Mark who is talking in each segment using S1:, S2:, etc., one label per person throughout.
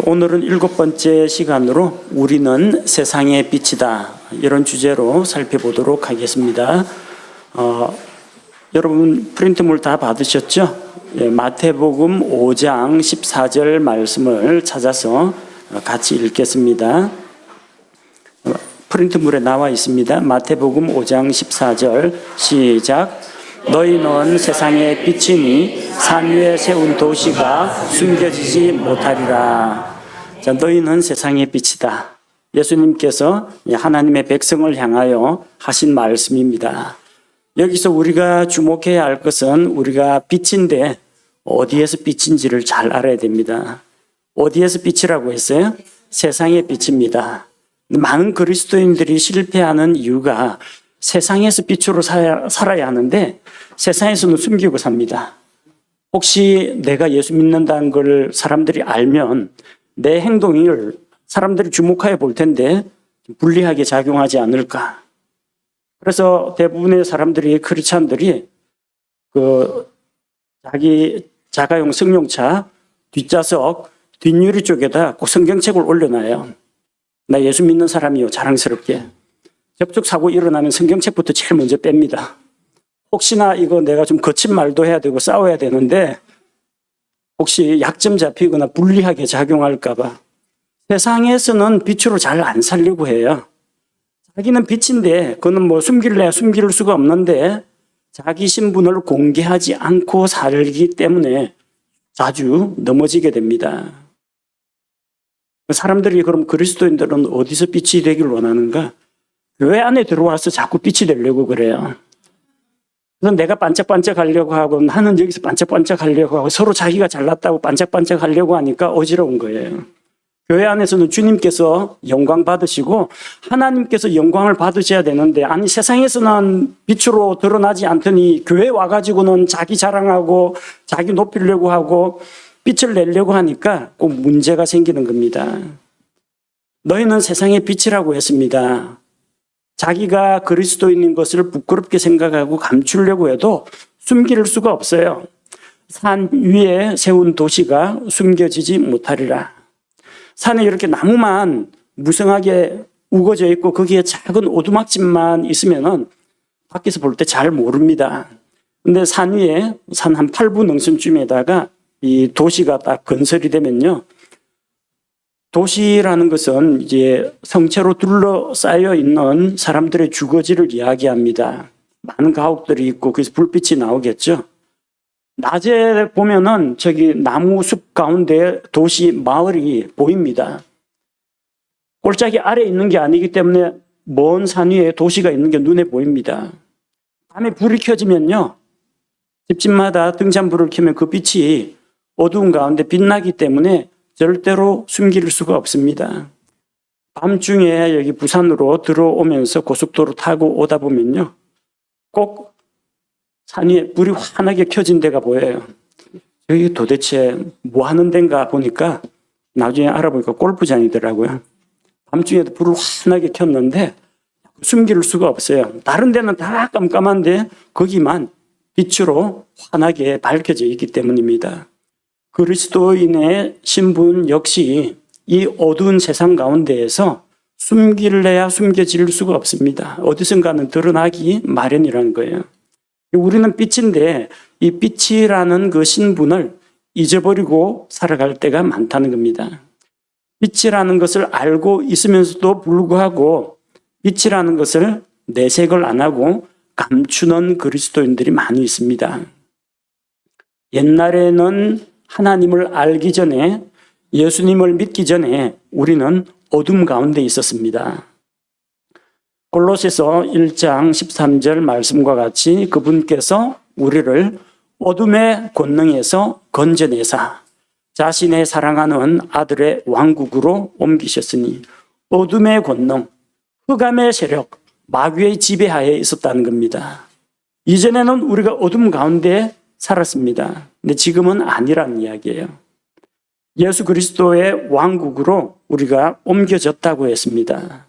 S1: 오늘은 7번째 시간으로 우리는 세상의 빛이다, 이런 주제로 살펴보도록 하겠습니다. 여러분 프린트물 다 받으셨죠? 마태복음 5장 14절 말씀을 찾아서 같이 읽겠습니다. 프린트물에 나와 있습니다. 마태복음 5장 14절 시작. 너희는 세상의 빛이니 산 위에 세운 도시가 숨겨지지 못하리라. 자, 너희는 세상의 빛이다. 예수님께서 하나님의 백성을 향하여 하신 말씀입니다. 여기서 우리가 주목해야 할 것은 우리가 빛인데 어디에서 빛인지를 잘 알아야 됩니다. 어디에서 빛이라고 했어요? 세상의 빛입니다. 많은 그리스도인들이 실패하는 이유가 세상에서 빛으로 살아야 하는데 세상에서는 숨기고 삽니다. 혹시 내가 예수 믿는다는 걸 사람들이 알면 내 행동을 사람들이 주목하여 볼 텐데 불리하게 작용하지 않을까. 그래서 대부분의 사람들이, 크리스찬들이 자기 자가용 승용차 뒷좌석 뒷유리 쪽에다 꼭 성경책을 올려놔요. 나 예수 믿는 사람이요, 자랑스럽게. 접촉사고 일어나면 성경책부터 제일 먼저 뺍니다. 혹시나 이거 내가 좀 거친 말도 해야 되고 싸워야 되는데 혹시 약점 잡히거나 불리하게 작용할까 봐. 세상에서는 빛으로 잘 안 살려고 해요. 자기는 빛인데 그거는 뭐 숨길 수가 없는데 자기 신분을 공개하지 않고 살기 때문에 자주 넘어지게 됩니다. 사람들이 그럼 그리스도인들은 어디서 빛이 되길 원하는가? 교회 안에 들어와서 자꾸 빛이 되려고 그래요. 그래서 내가 반짝반짝 하려고 하고 나는 여기서 반짝반짝 하려고 하고 서로 자기가 잘났다고 반짝반짝 하려고 하니까 어지러운 거예요. 교회 안에서는 주님께서 영광 받으시고 하나님께서 영광을 받으셔야 되는데, 아니 세상에서는 빛으로 드러나지 않더니 교회 와가지고는 자기 자랑하고 자기 높이려고 하고 빛을 내려고 하니까 꼭 문제가 생기는 겁니다. 너희는 세상의 빛이라고 했습니다. 자기가 그리스도인인 것을 부끄럽게 생각하고 감추려고 해도 숨길 수가 없어요. 산 위에 세운 도시가 숨겨지지 못하리라. 산에 이렇게 나무만 무성하게 우거져 있고 거기에 작은 오두막집만 있으면은 밖에서 볼 때 잘 모릅니다. 근데 산 위에 산 한 8분 능선쯤에다가 이 도시가 딱 건설이 되면요. 도시라는 것은 이제 성체로 둘러싸여 있는 사람들의 주거지를 이야기합니다. 많은 가옥들이 있고 그래서 불빛이 나오겠죠. 낮에 보면은 저기 나무 숲 가운데 도시 마을이 보입니다. 골짜기 아래에 있는 게 아니기 때문에 먼 산 위에 도시가 있는 게 눈에 보입니다. 밤에 불이 켜지면요. 집집마다 등잔불을 켜면 그 빛이 어두운 가운데 빛나기 때문에 절대로 숨길 수가 없습니다. 밤중에 여기 부산으로 들어오면서 고속도로 타고 오다 보면요. 꼭 산 위에 불이 환하게 켜진 데가 보여요. 여기 도대체 뭐 하는 데인가 보니까 나중에 알아보니까 골프장이더라고요. 밤중에도 불을 환하게 켰는데 숨길 수가 없어요. 다른 데는 다 깜깜한데 거기만 빛으로 환하게 밝혀져 있기 때문입니다. 그리스도인의 신분 역시 이 어두운 세상 가운데에서 숨길래야 숨겨질 수가 없습니다. 어디선가는 드러나기 마련이라는 거예요. 우리는 빛인데 이 빛이라는 그 신분을 잊어버리고 살아갈 때가 많다는 겁니다. 빛이라는 것을 알고 있으면서도 불구하고 빛이라는 것을 내색을 안 하고 감추는 그리스도인들이 많이 있습니다. 옛날에는 하나님을 알기 전에, 예수님을 믿기 전에 우리는 어둠 가운데 있었습니다. 골로새서 1장 13절 말씀과 같이 그분께서 우리를 어둠의 권능에서 건져내사 자신의 사랑하는 아들의 왕국으로 옮기셨으니 어둠의 권능, 흑암의 세력, 마귀의 지배하에 있었다는 겁니다. 이전에는 우리가 어둠 가운데 살았습니다. 근데 지금은 아니라는 이야기예요. 예수 그리스도의 왕국으로 우리가 옮겨졌다고 했습니다.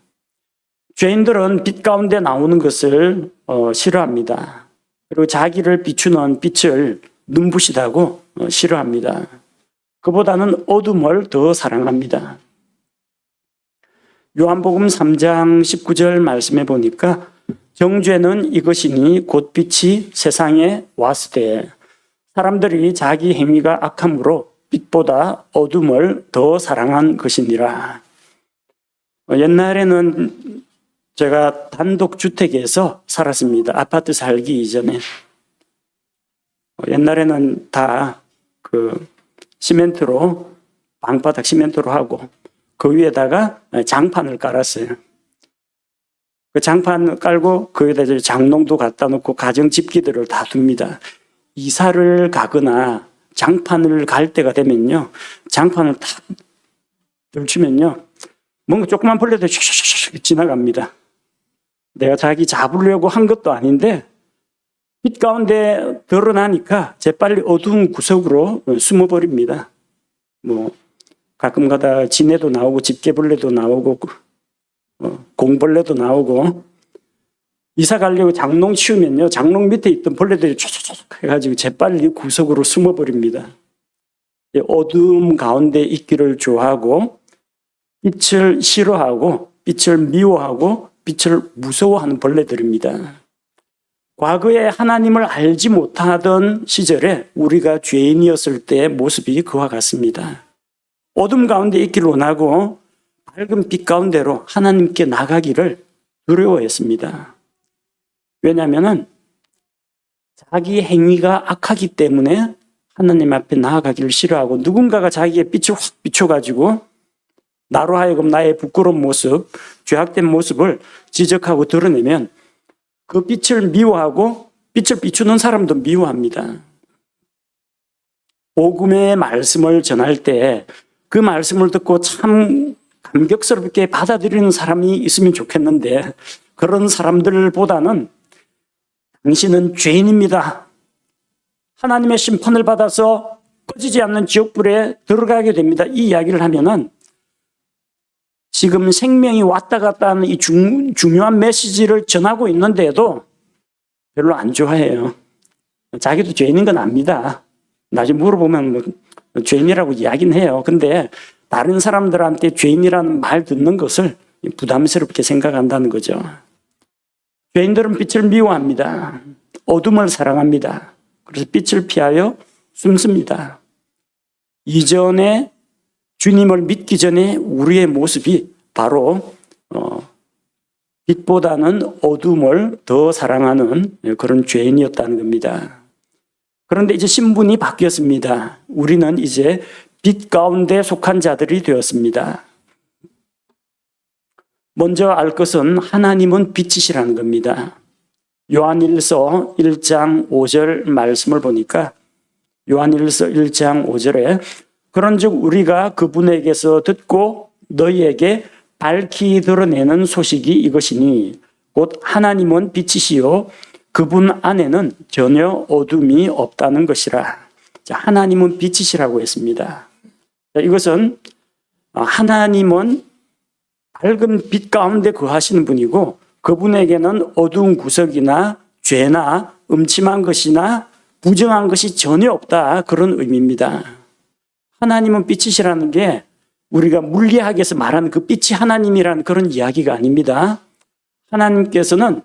S1: 죄인들은 빛 가운데 나오는 것을 싫어합니다. 그리고 자기를 비추는 빛을 눈부시다고 싫어합니다. 그보다는 어둠을 더 사랑합니다. 요한복음 3장 19절 말씀해 보니까 정죄는 이것이니 곧 빛이 세상에 왔을 때 사람들이 자기 행위가 악함으로 빛보다 어둠을 더 사랑한 것이니라. 옛날에는 제가 단독주택에서 살았습니다. 아파트 살기 이전에. 옛날에는 다 시멘트로, 방바닥 시멘트로 하고 그 위에다가 장판을 깔았어요. 그 장판 깔고 그 위에다 장롱도 갖다 놓고 가정집기들을 다 둡니다. 이사를 가거나 장판을 갈 때가 되면요, 장판을 탁 들추면요, 뭔가 조그만 벌레도 슉슉슉 지나갑니다. 내가 자기 잡으려고 한 것도 아닌데 빛 가운데 드러나니까 재빨리 어두운 구석으로 숨어버립니다. 가끔 가다 지네도 나오고 집게벌레도 나오고 공벌레도 나오고, 이사 가려고 장롱 치우면요, 장롱 밑에 있던 벌레들이 촤촤촤 해가지고 재빨리 구석으로 숨어버립니다. 어두움 가운데 있기를 좋아하고 빛을 싫어하고 빛을 미워하고 빛을 무서워하는 벌레들입니다. 과거에 하나님을 알지 못하던 시절에 우리가 죄인이었을 때의 모습이 그와 같습니다. 어둠 가운데 있기를 원하고 밝은 빛 가운데로 하나님께 나가기를 두려워했습니다. 왜냐하면 자기 행위가 악하기 때문에 하나님 앞에 나아가기를 싫어하고, 누군가가 자기의 빛을 확 비춰가지고 나로 하여금 나의 부끄러운 모습, 죄악된 모습을 지적하고 드러내면 그 빛을 미워하고 빛을 비추는 사람도 미워합니다. 복음의 말씀을 전할 때 그 말씀을 듣고 참 감격스럽게 받아들이는 사람이 있으면 좋겠는데, 그런 사람들보다는 당신은 죄인입니다, 하나님의 심판을 받아서 꺼지지 않는 지옥불에 들어가게 됩니다, 이 이야기를 하면은 지금 생명이 왔다 갔다 하는 이 중요한 메시지를 전하고 있는데도 별로 안 좋아해요. 자기도 죄인인 건 압니다. 나중에 물어보면 죄인이라고 이야기는 해요. 근데 다른 사람들한테 죄인이라는 말 듣는 것을 부담스럽게 생각한다는 거죠. 죄인들은 빛을 미워합니다. 어둠을 사랑합니다. 그래서 빛을 피하여 숨습니다. 이전에 주님을 믿기 전에 우리의 모습이 바로 빛보다는 어둠을 더 사랑하는 그런 죄인이었다는 겁니다. 그런데 이제 신분이 바뀌었습니다. 우리는 이제 빛 가운데 속한 자들이 되었습니다. 먼저 알 것은 하나님은 빛이시라는 겁니다. 요한일서 1장 5절 말씀을 보니까, 요한일서 1장 5절에 그런즉 우리가 그분에게서 듣고 너희에게 밝히 드러내는 소식이 이것이니 곧 하나님은 빛이시요 그분 안에는 전혀 어둠이 없다는 것이라. 하나님은 빛이시라고 했습니다. 이것은 하나님은 밝은 빛 가운데 거하시는 분이고 그분에게는 어두운 구석이나 죄나 음침한 것이나 부정한 것이 전혀 없다, 그런 의미입니다. 하나님은 빛이시라는 게 우리가 물리학에서 말하는 그 빛이 하나님이라는 그런 이야기가 아닙니다. 하나님께서는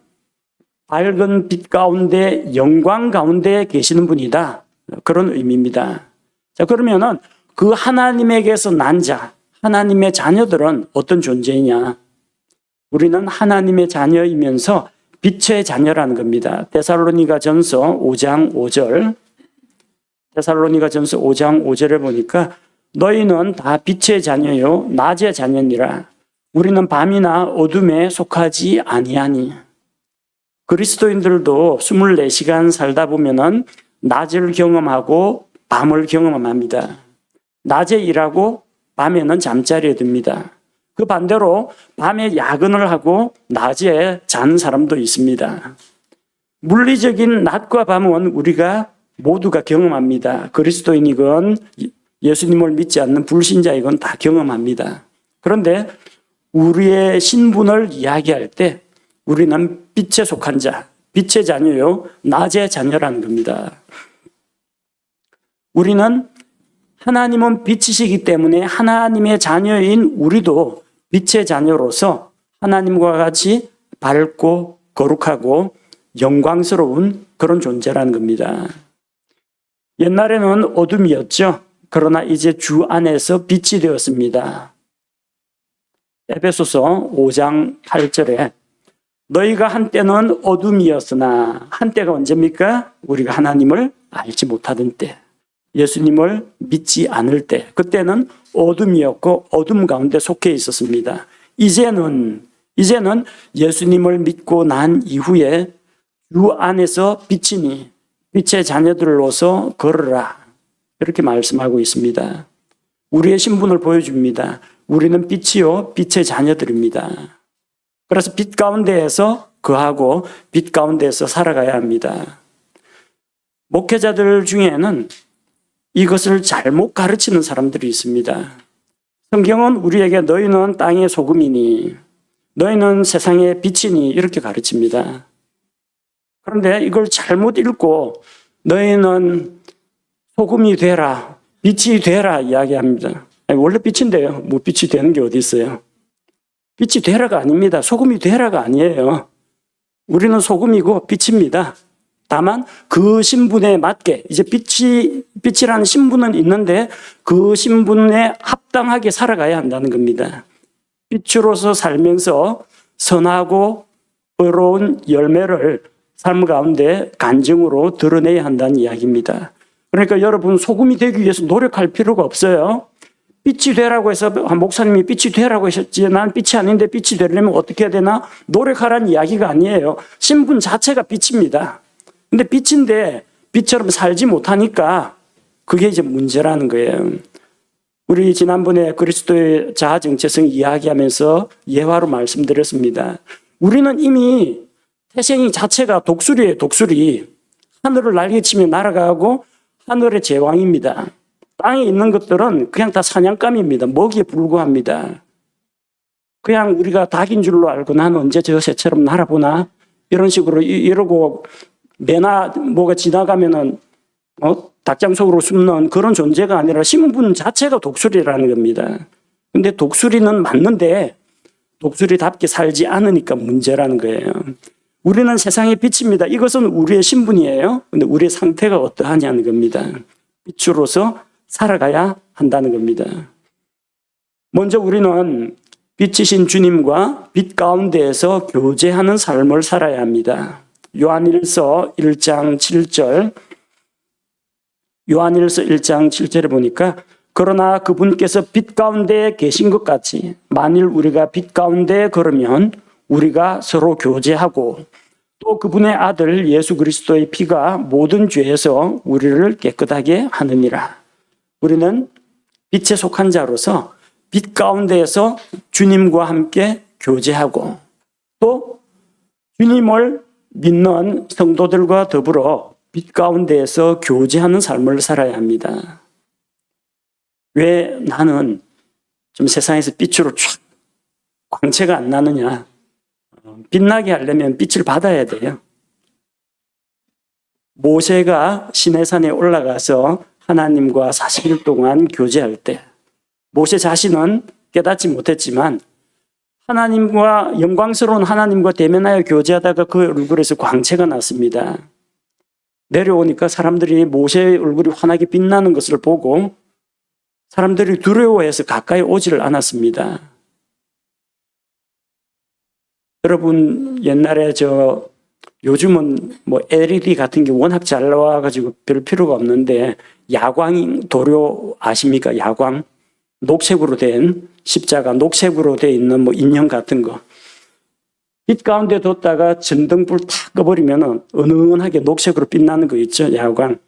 S1: 밝은 빛 가운데 영광 가운데 계시는 분이다, 그런 의미입니다. 자, 그러면은 그 하나님에게서 난 자, 하나님의 자녀들은 어떤 존재이냐? 우리는 하나님의 자녀이면서 빛의 자녀라는 겁니다. 데살로니가전서 5장 5절, 데살로니가전서 5장 5절에 보니까 너희는 다 빛의 자녀요 낮의 자녀니라. 우리는 밤이나 어둠에 속하지 아니하니. 그리스도인들도 24시간 살다 보면은 낮을 경험하고 밤을 경험합니다. 낮에 일하고 밤에는 잠자리에 듭니다. 그 반대로 밤에 야근을 하고 낮에 자는 사람도 있습니다. 물리적인 낮과 밤은 우리가 모두가 경험합니다. 그리스도인이건 예수님을 믿지 않는 불신자이건 다 경험합니다. 그런데 우리의 신분을 이야기할 때 우리는 빛에 속한 자, 빛의 자녀요 낮의 자녀라는 겁니다. 우리는 하나님은 빛이시기 때문에 하나님의 자녀인 우리도 빛의 자녀로서 하나님과 같이 밝고 거룩하고 영광스러운 그런 존재라는 겁니다. 옛날에는 어둠이었죠. 그러나 이제 주 안에서 빛이 되었습니다. 에베소서 5장 8절에 너희가 한때는 어둠이었으나, 한때가 언제입니까? 우리가 하나님을 알지 못하던 때, 예수님을 믿지 않을 때, 그때는 어둠이었고 어둠 가운데 속해 있었습니다. 이제는 예수님을 믿고 난 이후에 주 안에서 빛이니 빛의 자녀들로서 걸으라, 이렇게 말씀하고 있습니다. 우리의 신분을 보여줍니다. 우리는 빛이요 빛의 자녀들입니다. 그래서 빛 가운데에서 거하고 빛 가운데에서 살아가야 합니다. 목회자들 중에는 이것을 잘못 가르치는 사람들이 있습니다. 성경은 우리에게 너희는 땅의 소금이니 너희는 세상의 빛이니 이렇게 가르칩니다. 그런데 이걸 잘못 읽고 너희는 소금이 되라, 빛이 되라 이야기합니다. 원래 빛인데요. 뭐 빛이 되는 게 어디 있어요? 빛이 되라가 아닙니다. 소금이 되라가 아니에요. 우리는 소금이고 빛입니다. 다만 그 신분에 맞게, 이제 빛이라는 신분은 있는데 그 신분에 합당하게 살아가야 한다는 겁니다. 빛으로서 살면서 선하고 의로운 열매를 삶 가운데 간증으로 드러내야 한다는 이야기입니다. 그러니까 여러분, 소금이 되기 위해서 노력할 필요가 없어요. 빛이 되라고 해서 목사님이 빛이 되라고 하셨지, 난 빛이 아닌데 빛이 되려면 어떻게 해야 되나? 노력하라는 이야기가 아니에요. 신분 자체가 빛입니다. 근데 빛인데 빛처럼 살지 못하니까 그게 이제 문제라는 거예요. 우리 지난번에 그리스도의 자아 정체성 이야기하면서 예화로 말씀드렸습니다. 우리는 이미 태생이 자체가 독수리예요. 독수리. 하늘을 날개치며 날아가고 하늘의 제왕입니다. 땅에 있는 것들은 그냥 다 사냥감입니다. 먹이에 불과합니다. 그냥 우리가 닭인 줄로 알고 난 언제 저 새처럼 날아보나 이런 식으로 이러고 매나 뭐가 지나가면은 닭장 속으로 숨는 그런 존재가 아니라 신분 자체가 독수리라는 겁니다. 근데 독수리는 맞는데 독수리답게 살지 않으니까 문제라는 거예요. 우리는 세상의 빛입니다. 이것은 우리의 신분이에요. 근데 우리의 상태가 어떠하냐는 겁니다. 빛으로서 살아가야 한다는 겁니다. 먼저 우리는 빛이신 주님과 빛 가운데에서 교제하는 삶을 살아야 합니다. 요한일서 1장 7절, 요한일서 1장 7절에 보니까 그러나 그분께서 빛 가운데 계신 것 같이 만일 우리가 빛 가운데 걸으면 우리가 서로 교제하고 또 그분의 아들 예수 그리스도의 피가 모든 죄에서 우리를 깨끗하게 하느니라. 우리는 빛에 속한 자로서 빛 가운데에서 주님과 함께 교제하고 또 주님을 믿는 성도들과 더불어 빛 가운데에서 교제하는 삶을 살아야 합니다. 왜 나는 좀 세상에서 빛으로 쫙 광채가 안 나느냐? 빛나게 하려면 빛을 받아야 돼요. 모세가 시내산에 올라가서 하나님과 40일 동안 교제할 때 모세 자신은 깨닫지 못했지만 하나님과 영광스러운 하나님과 대면하여 교제하다가 그 얼굴에서 광채가 났습니다. 내려오니까 사람들이 모세의 얼굴이 환하게 빛나는 것을 보고 사람들이 두려워해서 가까이 오지를 않았습니다. 여러분, 옛날에 요즘은 뭐 LED 같은 게 워낙 잘 나와가지고 별 필요가 없는데 야광 도료 아십니까? 야광? 녹색으로 된 십자가, 녹색으로 돼 있는 뭐 인형 같은 거. 빛 가운데 뒀다가 전등불 탁 꺼버리면 은은하게 녹색으로 빛나는 거 있죠? 야광.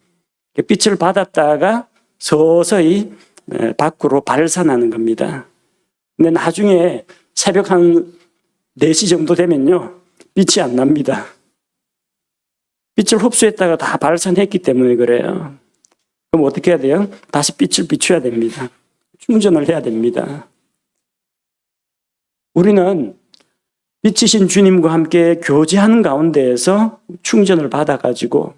S1: 빛을 받았다가 서서히 밖으로 발산하는 겁니다. 근데 나중에 새벽 한 4시 정도 되면요, 빛이 안 납니다. 빛을 흡수했다가 다 발산했기 때문에 그래요. 그럼 어떻게 해야 돼요? 다시 빛을 비춰야 됩니다. 충전을 해야 됩니다. 우리는 빛이신 주님과 함께 교제하는 가운데에서 충전을 받아가지고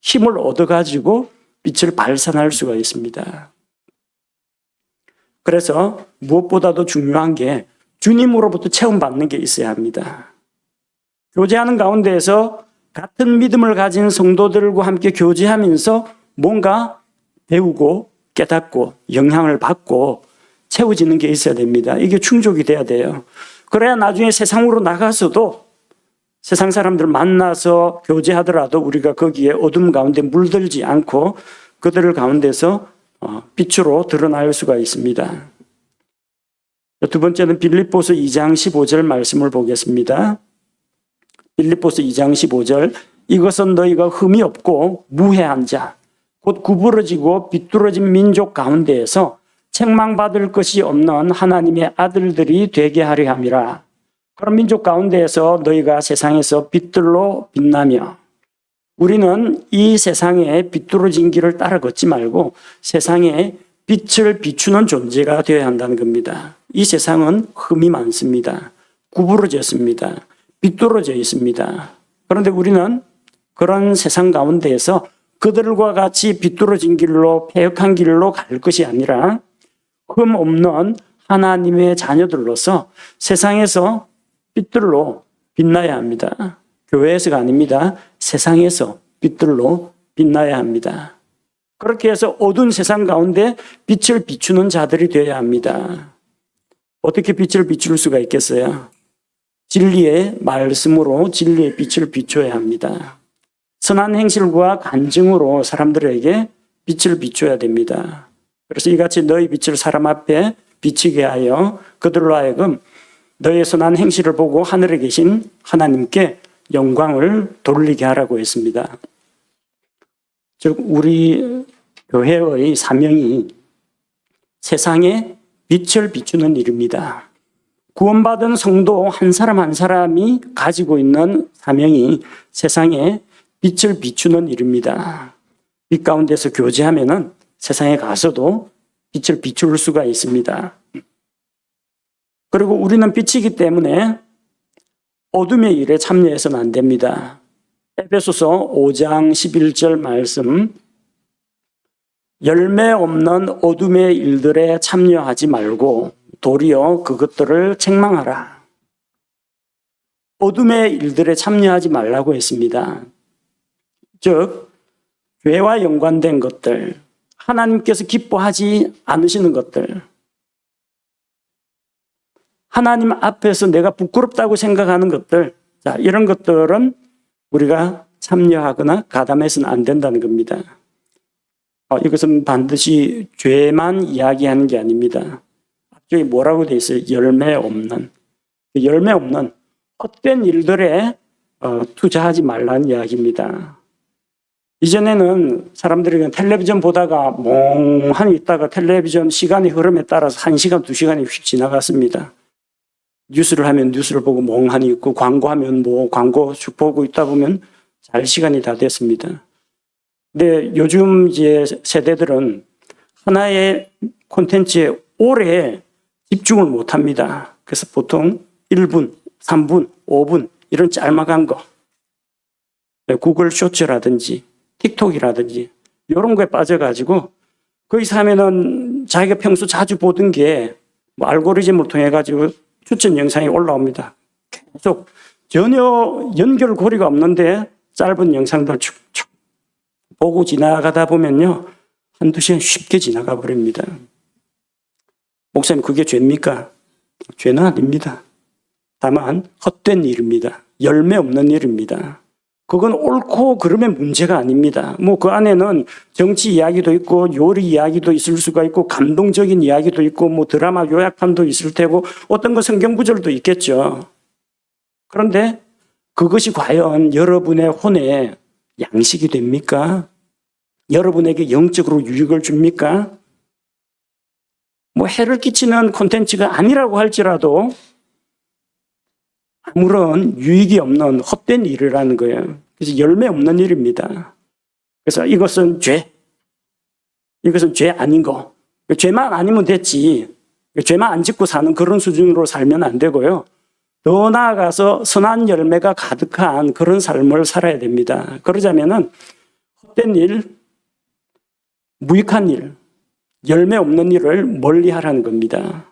S1: 힘을 얻어가지고 빛을 발산할 수가 있습니다. 그래서 무엇보다도 중요한 게 주님으로부터 체험받는 게 있어야 합니다. 교제하는 가운데에서 같은 믿음을 가진 성도들과 함께 교제하면서 뭔가 배우고 깨닫고 영향을 받고 채워지는 게 있어야 됩니다. 이게 충족이 돼야 돼요. 그래야 나중에 세상으로 나가서도 세상 사람들 만나서 교제하더라도 우리가 거기에 어둠 가운데 물들지 않고 그들 가운데서 빛으로 드러날 수가 있습니다. 두 번째는 빌립보서 2장 15절 말씀을 보겠습니다. 빌립보서 2장 15절 이것은 너희가 흠이 없고 무해한 자 곧 구부러지고 비뚤어진 민족 가운데에서 책망받을 것이 없는 하나님의 아들들이 되게 하려 함이라. 그런 민족 가운데에서 너희가 세상에서 빛들로 빛나며 우리는 이 세상에 비뚤어진 길을 따라 걷지 말고 세상에 빛을 비추는 존재가 되어야 한다는 겁니다. 이 세상은 흠이 많습니다. 구부러졌습니다. 비뚤어져 있습니다. 그런데 우리는 그런 세상 가운데에서 그들과 같이 비뚤어진 길로 패역한 길로 갈 것이 아니라 흠 없는 하나님의 자녀들로서 세상에서 빛들로 빛나야 합니다. 교회에서가 아닙니다. 세상에서 빛들로 빛나야 합니다. 그렇게 해서 어두운 세상 가운데 빛을 비추는 자들이 되어야 합니다. 어떻게 빛을 비출 수가 있겠어요? 진리의 말씀으로 진리의 빛을 비춰야 합니다. 선한 행실과 간증으로 사람들에게 빛을 비춰야 됩니다. 그래서 이같이 너희 빛을 사람 앞에 비치게 하여 그들로 하여금 너의 선한 행실을 보고 하늘에 계신 하나님께 영광을 돌리게 하라고 했습니다. 즉 우리 교회의 사명이 세상에 빛을 비추는 일입니다. 구원받은 성도 한 사람 한 사람이 가지고 있는 사명이 세상에 빛을 비추는 일입니다. 빛 가운데서 교제하면은 세상에 가서도 빛을 비출 수가 있습니다. 그리고 우리는 빛이기 때문에 어둠의 일에 참여해서는 안 됩니다. 에베소서 5장 11절 말씀 열매 없는 어둠의 일들에 참여하지 말고 도리어 그것들을 책망하라. 어둠의 일들에 참여하지 말라고 했습니다. 즉 죄와 연관된 것들, 하나님께서 기뻐하지 않으시는 것들, 하나님 앞에서 내가 부끄럽다고 생각하는 것들, 자, 이런 것들은 우리가 참여하거나 가담해서는 안 된다는 겁니다. 이것은 반드시 죄만 이야기하는 게 아닙니다. 앞쪽에 뭐라고 돼 있어요? 열매 없는. 열매 없는 헛된 일들에 투자하지 말라는 이야기입니다. 이전에는 사람들이 텔레비전 보다가 멍하니 있다가 텔레비전 시간의 흐름에 따라서 1시간, 2시간이 휙 지나갔습니다. 뉴스를 하면 뉴스를 보고 멍하니 있고 광고하면 광고 쭉 보고 있다 보면 잘 시간이 다 됐습니다. 근데 요즘 이제 세대들은 하나의 콘텐츠에 오래 집중을 못 합니다. 그래서 보통 1분, 3분, 5분 이런 짤막한 거 구글 쇼츠라든지 틱톡이라든지 이런 거에 빠져가지고 거기서 하면은 자기가 평소 자주 보던 게 알고리즘을 통해 가지고 추천 영상이 올라옵니다. 계속 전혀 연결고리가 없는데 짧은 영상들 축축 보고 지나가다 보면요 1-2시간 쉽게 지나가 버립니다. 목사님 그게 죄입니까? 죄는 아닙니다. 다만 헛된 일입니다. 열매 없는 일입니다. 그건 옳고 그름의 문제가 아닙니다. 그 안에는 정치 이야기도 있고 요리 이야기도 있을 수가 있고 감동적인 이야기도 있고 드라마 요약판도 있을 테고 어떤 거 성경 구절도 있겠죠. 그런데 그것이 과연 여러분의 혼에 양식이 됩니까? 여러분에게 영적으로 유익을 줍니까? 해를 끼치는 콘텐츠가 아니라고 할지라도 아무런 유익이 없는 헛된 일이라는 거예요. 그래서 열매 없는 일입니다. 그래서 이것은 죄. 이것은 죄 아닌 거. 죄만 아니면 됐지. 죄만 안 짓고 사는 그런 수준으로 살면 안 되고요. 더 나아가서 선한 열매가 가득한 그런 삶을 살아야 됩니다. 그러자면은 헛된 일, 무익한 일, 열매 없는 일을 멀리하라는 겁니다.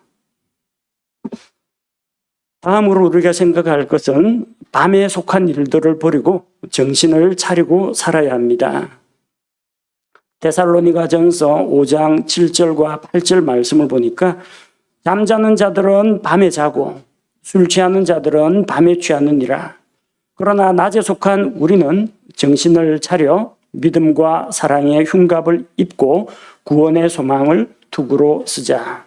S1: 다음으로 우리가 생각할 것은 밤에 속한 일들을 버리고 정신을 차리고 살아야 합니다. 데살로니가전서 5장 7절과 8절 말씀을 보니까 잠자는 자들은 밤에 자고 술 취하는 자들은 밤에 취하느니라. 그러나 낮에 속한 우리는 정신을 차려 믿음과 사랑의 흉갑을 입고 구원의 소망을 투구로 쓰자.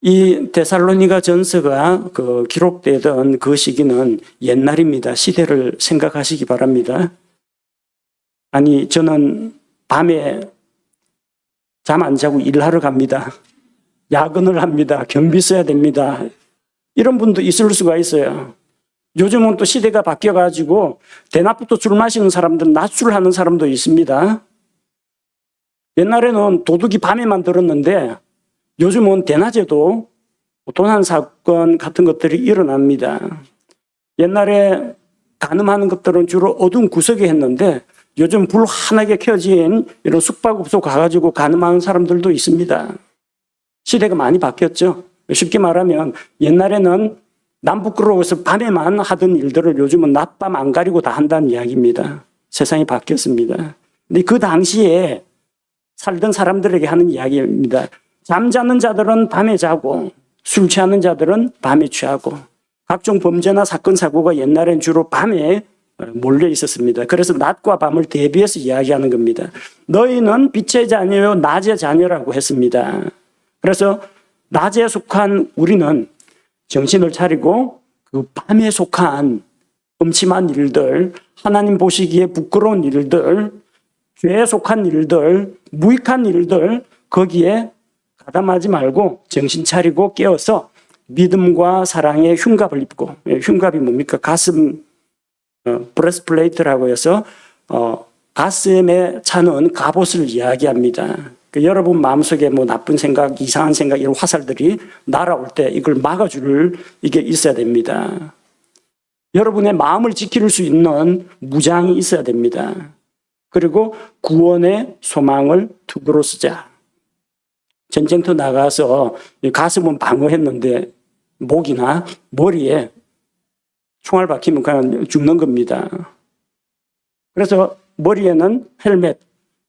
S1: 이 데살로니가 전서가 기록되던 그 시기는 옛날입니다. 시대를 생각하시기 바랍니다. 아니, 저는 밤에 잠 안 자고 일하러 갑니다. 야근을 합니다. 경비 써야 됩니다. 이런 분도 있을 수가 있어요. 요즘은 또 시대가 바뀌어가지고 대낮부터 술 마시는 사람들, 낮술하는 사람도 있습니다. 옛날에는 도둑이 밤에만 들었는데 요즘은 대낮에도 도난 사건 같은 것들이 일어납니다. 옛날에 간음하는 것들은 주로 어두운 구석에 했는데 요즘 불 환하게 켜진 이런 숙박업소 가가지고 간음하는 사람들도 있습니다. 시대가 많이 바뀌었죠. 쉽게 말하면 옛날에는 남 부끄러워서 밤에만 하던 일들을 요즘은 낮밤 안 가리고 다 한다는 이야기입니다. 세상이 바뀌었습니다. 근데 그 당시에 살던 사람들에게 하는 이야기입니다. 잠자는 자들은 밤에 자고 술 취하는 자들은 밤에 취하고 각종 범죄나 사건 사고가 옛날엔 주로 밤에 몰려 있었습니다. 그래서 낮과 밤을 대비해서 이야기하는 겁니다. 너희는 빛의 자녀요 낮의 자녀라고 했습니다. 그래서 낮에 속한 우리는 정신을 차리고 그 밤에 속한 음침한 일들, 하나님 보시기에 부끄러운 일들, 죄에 속한 일들, 무익한 일들 거기에 가담하지 말고 정신 차리고 깨어서 믿음과 사랑의 흉갑을 입고, 흉갑이 뭡니까? 가슴 브레스플레이트라고 해서 가슴에 차는 갑옷을 이야기합니다. 여러분 마음속에 뭐 나쁜 생각, 이상한 생각 이런 화살들이 날아올 때 이걸 막아줄 이게 있어야 됩니다. 여러분의 마음을 지킬 수 있는 무장이 있어야 됩니다. 그리고 구원의 소망을 투구로 쓰자. 전쟁터 나가서 가슴은 방어했는데 목이나 머리에 총알 박히면 그냥 죽는 겁니다. 그래서 머리에는 헬멧,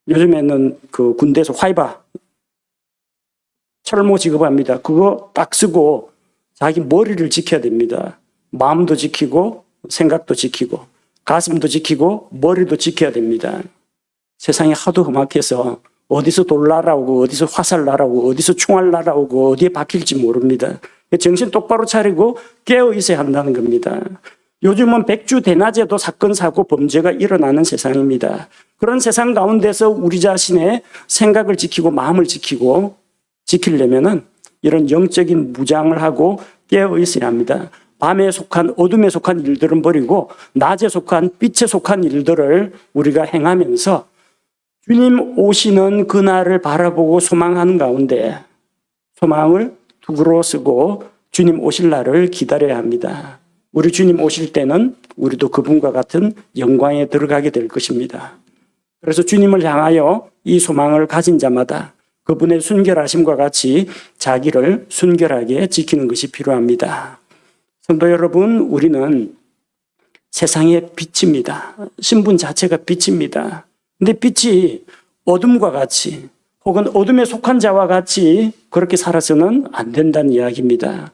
S1: 요즘에는 그 군대에서 화이바, 철모 지급합니다. 그거 딱 쓰고 자기 머리를 지켜야 됩니다. 마음도 지키고 생각도 지키고 가슴도 지키고 머리도 지켜야 됩니다. 세상이 하도 험악해서 어디서 돌 날아오고 어디서 화살 날아오고 어디서 총알 날아오고 어디에 박힐지 모릅니다. 정신 똑바로 차리고 깨어 있어야 한다는 겁니다. 요즘은 백주 대낮에도 사건 사고 범죄가 일어나는 세상입니다. 그런 세상 가운데서 우리 자신의 생각을 지키고 마음을 지키고 지키려면은 이런 영적인 무장을 하고 깨어 있어야 합니다. 밤에 속한 어둠에 속한 일들은 버리고 낮에 속한 빛에 속한 일들을 우리가 행하면서 주님 오시는 그날을 바라보고 소망하는 가운데 소망을 투구로 쓰고 주님 오실 날을 기다려야 합니다. 우리 주님 오실 때는 우리도 그분과 같은 영광에 들어가게 될 것입니다. 그래서 주님을 향하여 이 소망을 가진 자마다 그분의 순결하심과 같이 자기를 순결하게 지키는 것이 필요합니다. 성도 여러분, 우리는 세상의 빛입니다. 신분 자체가 빛입니다. 근데 빛이 어둠과 같이 혹은 어둠에 속한 자와 같이 그렇게 살아서는 안 된다는 이야기입니다.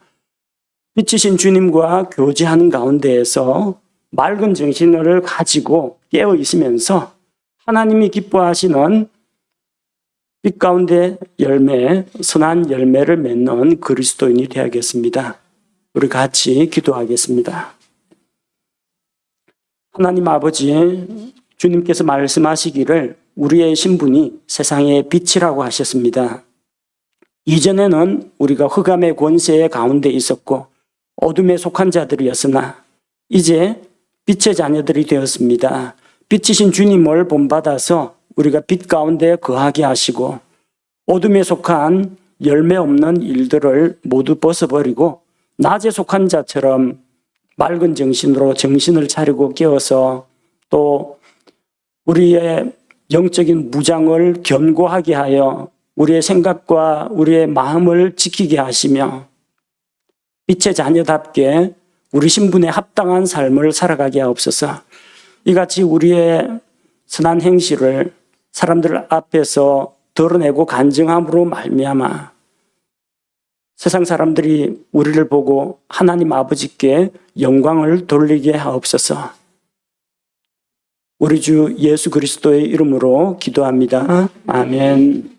S1: 빛이신 주님과 교제하는 가운데에서 맑은 정신을 가지고 깨어 있으면서 하나님이 기뻐하시는 빛 가운데 열매, 선한 열매를 맺는 그리스도인이 되어야겠습니다. 우리 같이 기도하겠습니다. 하나님 아버지, 주님께서 말씀하시기를 우리의 신분이 세상의 빛이라고 하셨습니다. 이전에는 우리가 흑암의 권세 가운데 있었고 어둠에 속한 자들이었으나 이제 빛의 자녀들이 되었습니다. 빛이신 주님을 본받아서 우리가 빛 가운데 거하게 하시고 어둠에 속한 열매 없는 일들을 모두 벗어버리고 낮에 속한 자처럼 맑은 정신으로 정신을 차리고 깨어서 또 우리의 영적인 무장을 견고하게 하여 우리의 생각과 우리의 마음을 지키게 하시며 빛의 자녀답게 우리 신분에 합당한 삶을 살아가게 하옵소서. 이같이 우리의 선한 행실을 사람들 앞에서 드러내고 간증함으로 말미암아 세상 사람들이 우리를 보고 하나님 아버지께 영광을 돌리게 하옵소서. 우리 주 예수 그리스도의 이름으로 기도합니다. 아멘.